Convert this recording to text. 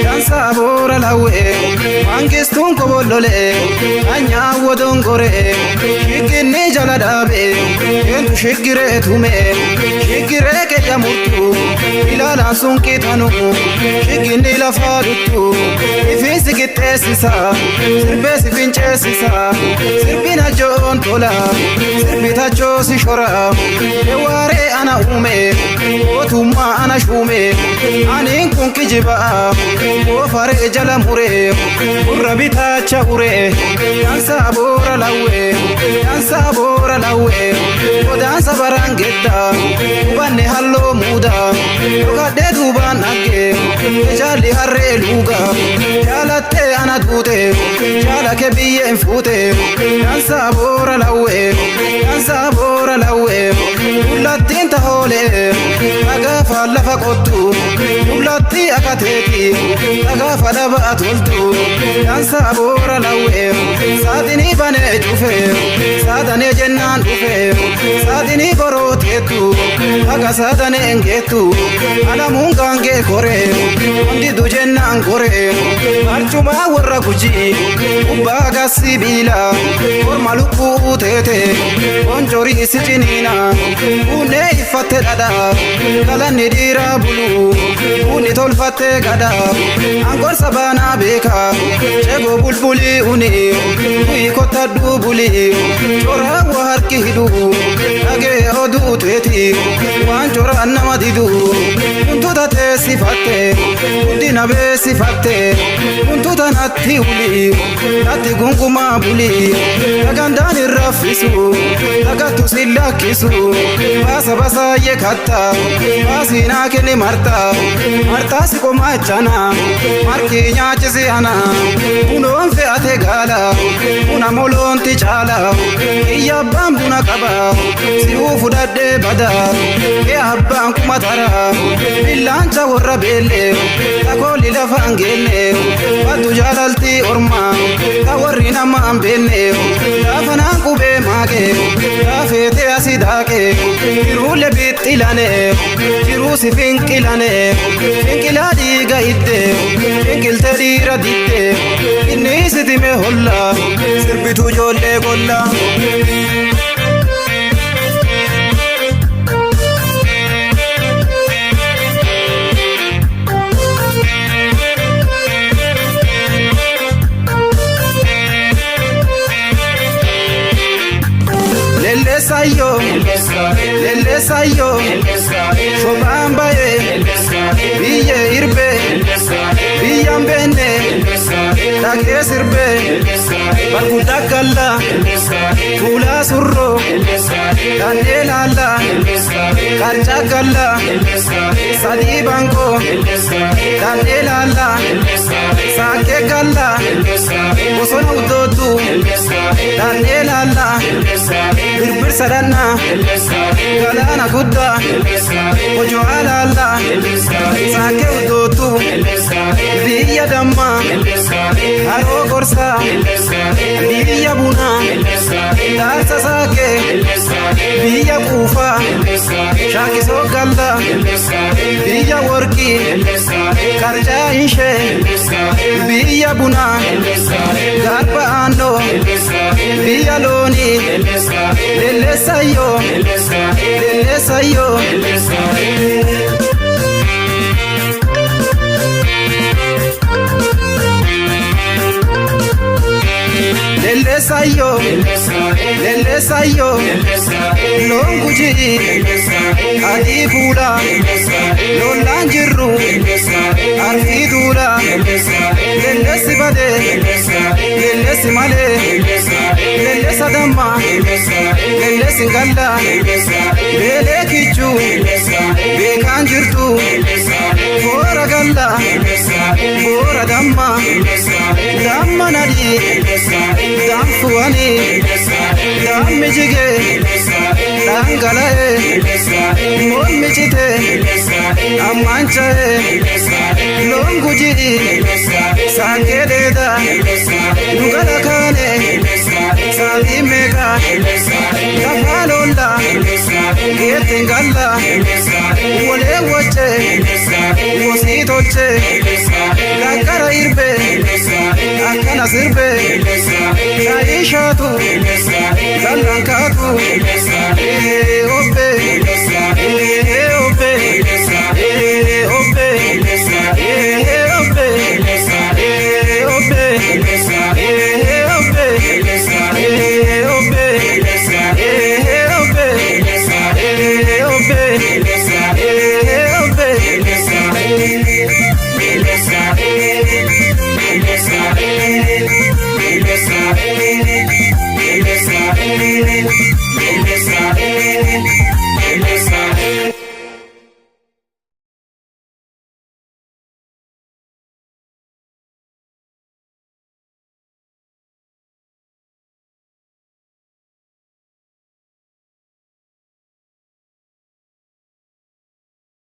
dansa bora lawe mangistun ko bollole anya wodon gore shigini jala dabe entu shigire tume shigire ke jamurtu ilala sunki tanu shigini la fadutu ifisi gitesisa sirbesi finchesisa sirbina jon tola sirbita josi shora eware ana ume otuma ana shume anin kun kijiba o fare jala mure urabita chaure dansa bora lawe o dansa barangetta ubanne hallo muda yogade duban age jali harre luga jalate ana dute jala ke biye fute dansa bora lawe ulatin tahole aga falla faqotu ulati akateti aga fala batultu dansa bora lawe sadini bane tufe sadane jennan tufe sadini borotetu aga sadane engetu ala mungange kore andi du jennan kore archuma warra guji ubaga sibila formaluku tete onjori sichinina une ifate dada kala nidira bulu une tolfate gada angor sabana beka chego bulbuli uni kota dubuli chora warki hidu age odu teti wan chora namadidu untuta te sifate undina be sifate untuta natti uli natti gunguma buli tagandani rafisu tagatu silakisu basa yekata basina kene marta siko machana marki nyaachisi ana unon fe'ate gala una molonti chala iya bambuna kaba siu fudadde bada ke abban kumatara billancha warra belle takoli lafangenne badu jalalti orma tawarri nama ambenne lafana kube mage lafete asidake irule bitilane jirusi finkilane finkiladi gaidde finkilte dira ditte inni sitime holla sirbitu jolle golla lele sayo shobambaye biye irbe biyambene tage sirbe balkudakalla tula surro danelala karchakalla sadi banko danelala sake kalla bosona udotu danelala birbir sadana galana gudda ojo alala sake udotu biya damma haro gorsa biya buna darsa sake biya kufa shaki sogalla biya worki karja inshe biya buna garba ando biya loni lele sayo lele sayo longuji adi pula lolanjiru arfi dura lele sibade lele simale lele sadama lele singalla lele kichu bekanjirtu bora galla bora damma nadi damfuani dammijige dangalae monmichite ammanchae longuji sankededa nugala kane salimega kafalolla getingalla wole woche wositoche sirbe shaayii shaatu zallan kaatu obbe